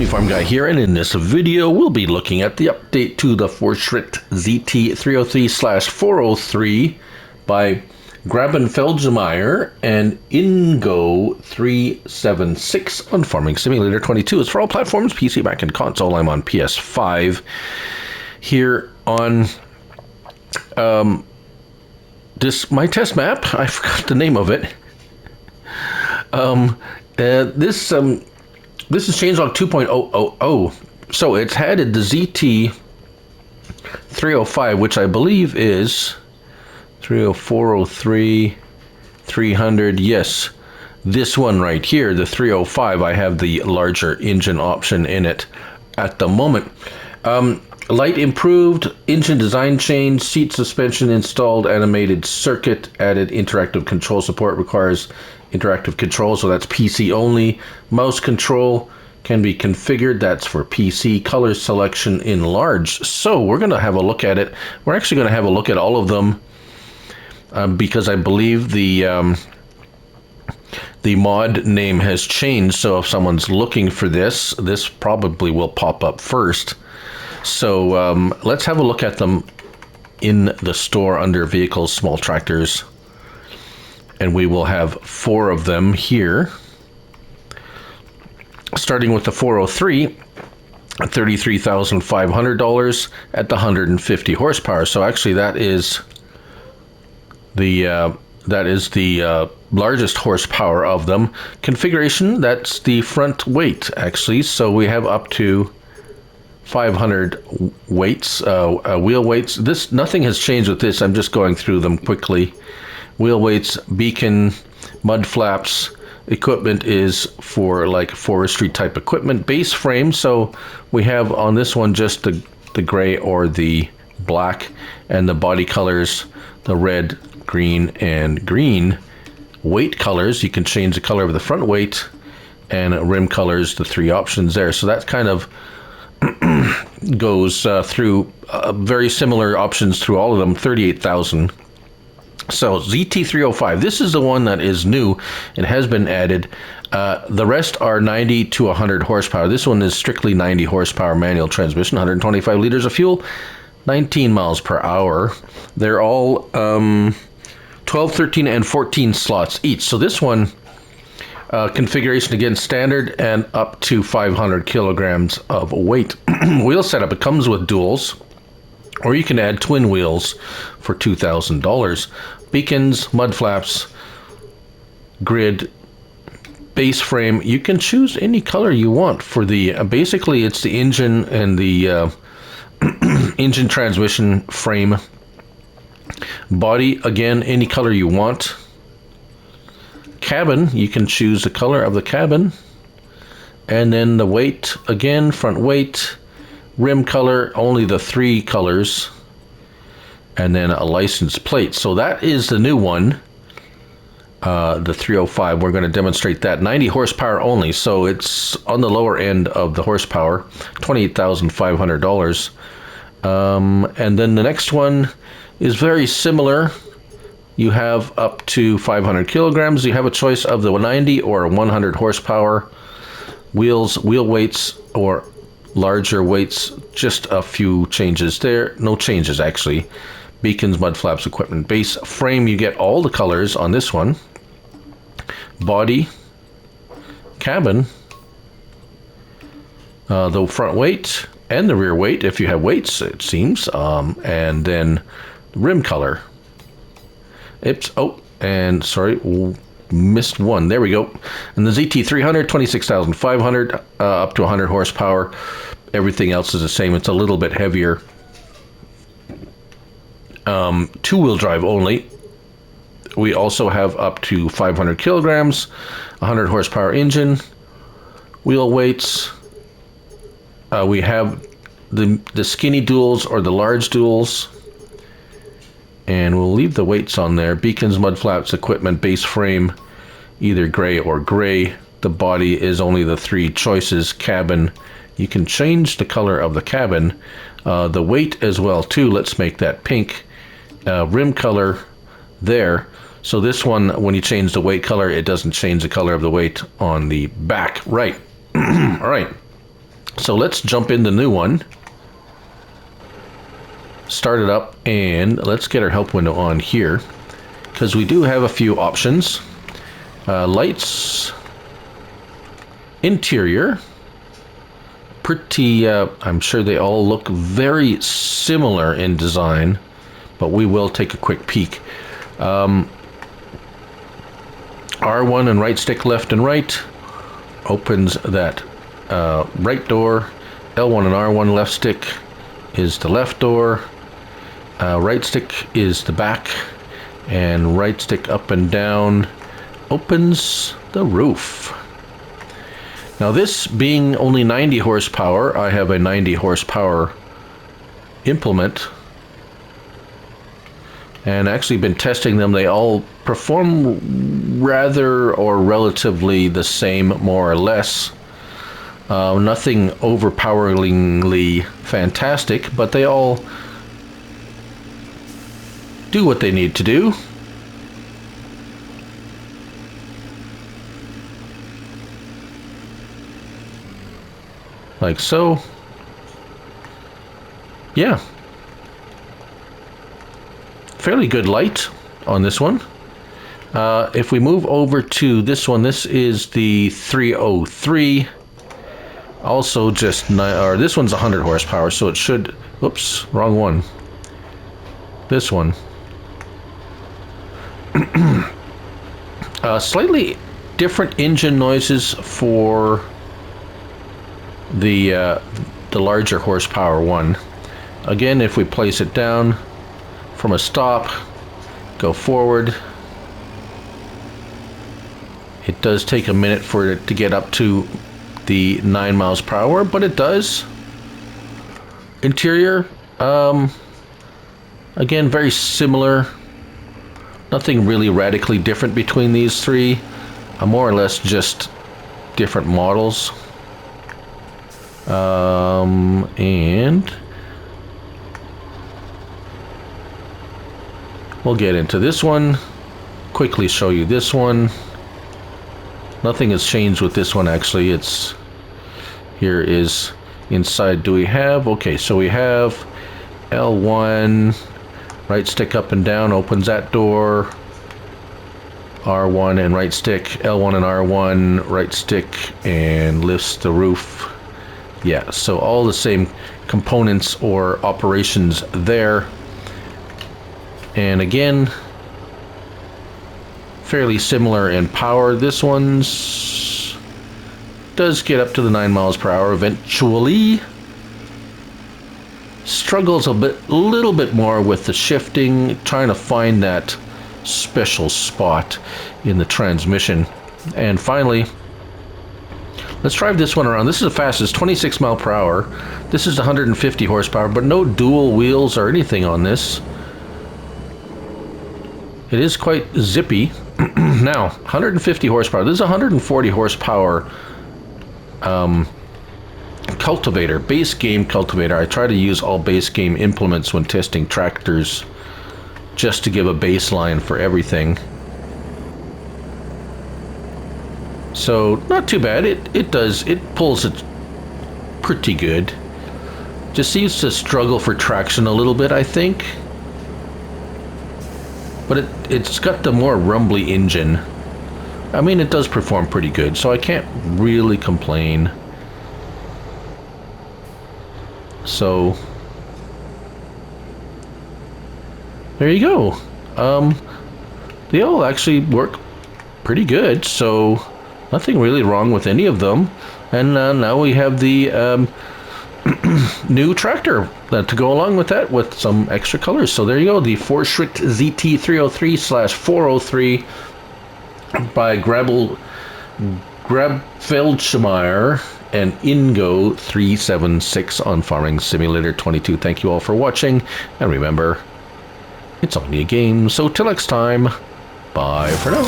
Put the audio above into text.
Uniform Guy here, and in this video we'll be looking at the update to the Fortschritt ZT303/403 by Grabenfeldmeier and Ingo376 on Farming Simulator 22. It's for all platforms, PC, Mac, and console. I'm on PS5 here on my test map. I forgot the name of it. This is changelog 2.000. So it's added the ZT305, which I believe is 30403 300. Yes, this one right here, the 305. I have the larger engine option in it at the moment. Light improved, engine design change, seat suspension installed, animated circuit, added interactive control support, requires interactive control, so that's PC only. Mouse control can be configured, that's for PC. Color selection enlarged. So we're going to have a look at it. We're actually going to have a look at all of them because I believe the mod name has changed. So if someone's looking for this, this probably will pop up first. So let's have a look at them in the store under vehicles, small tractors, and we will have 4 of them here. Starting with the 403, $33,500 at the 150 horsepower. So actually that is the largest horsepower of them. Configuration, that's the front weight actually. So we have up to 500 weights, wheel weights. This, nothing has changed with this. I'm just going through them quickly. Wheel weights, beacon, mud flaps. Equipment is for like forestry type equipment. Base frame, so we have on this one just the gray or the black, and the body colors, the red, green, and green. Weight colors, you can change the color of the front weight, and rim colors, the 3 options there. So that kind of goes through very similar options through all of them. 38,000. So ZT305, this is the one that is new. It has been added. The rest are 90 to 100 horsepower. This one is strictly 90 horsepower manual transmission, 125 liters of fuel, 19 miles per hour. They're all 12, 13, and 14 slots each. So this one, configuration again, standard and up to 500 kilograms of weight. Wheel setup, it comes with duals, or you can add twin wheels for $2,000. Beacons, mud flaps, grid, base frame. You can choose any color you want for the, basically it's the engine and the engine transmission frame. Body, again, any color you want. Cabin, you can choose the color of the cabin. And then the weight, again, front weight. Rim color, only the 3 colors, and then a license plate. So that is the new one, the 305. We're going to demonstrate that. 90 horsepower only, so it's on the lower end of the horsepower, $28,500. And then the next one is very similar. You have up to 500 kilograms. You have a choice of the 90 or 100 horsepower. Wheels, wheel weights, or larger weights, just a few changes there. No changes actually. Beacons, mud flaps, equipment. Base frame, you get all the colors on this one. Body, cabin, the front weight and the rear weight if you have weights, it seems, and then rim color. Oops, oh, and sorry, missed one. There we go. And the ZT300, 26,500, up to 100 horsepower. Everything else is the same. It's a little bit heavier. 2-wheel drive only. We also have up to 500 kilograms, 100 horsepower engine. Wheel weights. We have the skinny duals or the large duals. And we'll leave the weights on there. Beacons, mud flaps, equipment, base frame, either gray or gray. The body is only the 3 choices. Cabin, you can change the color of the cabin. The weight as well too. Let's make that pink. Rim color there. So this one, when you change the weight color, it doesn't change the color of the weight on the back. Right. All right. So let's jump in the new one. Start it up, and let's get our help window on here, because we do have a few options. Lights, interior, pretty, I'm sure they all look very similar in design, but we will take a quick peek. R1 and right stick left and right opens that right door. L1 and R1 left stick is the left door. Right stick is the back, and right stick up and down opens the roof. Now, this being only 90 horsepower, I have a 90 horsepower implement, and actually been testing them. They all perform rather or relatively the same, more or less. Nothing overpoweringly fantastic, but they all do what they need to do. Like so. Yeah. Fairly good light on this one. If we move over to this one, this is the 303. Also just, or this one's 100 horsepower, so it should, oops, wrong one. This one. Slightly different engine noises for the larger horsepower one. Again, if we place it down from a stop, go forward, it does take a minute for it to get up to the 9 miles per hour, but it does. Interior, again, very similar. Nothing really radically different between these three. More or less just different models. And we'll get into this one. Quickly show you this one. Nothing has changed with this one, actually. It's, here is inside. Do we have, okay, so we have L1, right stick up and down opens that door. R1 and right stick, L1 and R1, right stick, and lifts the roof. Yeah, so all the same components or operations there. And again, fairly similar in power. This one's does get up to the 9 miles per hour eventually. Struggles a little bit more with the shifting, trying to find that special spot in the transmission. And finally, let's drive this one around. This is the fastest, 26 mile per hour. This is 150 horsepower, but no dual wheels or anything on this. It is quite zippy. Now, 150 horsepower. This is 140 horsepower cultivator, base game cultivator. I try to use all base game implements when testing tractors, just to give a baseline for everything. So not too bad. It pulls it pretty good. Just seems to struggle for traction a little bit, I think. But it's got the more rumbly engine. I mean, it does perform pretty good, so I can't really complain. So there you go. They all actually work pretty good, so nothing really wrong with any of them. And now we have the new tractor to go along with that, with some extra colors. So there you go, the Fortschritt ZT303/403 by Grabfeldschmeier and Ingo 376 on Farming Simulator 22. Thank you all for watching, and remember, it's only a game, so till next time, bye for now.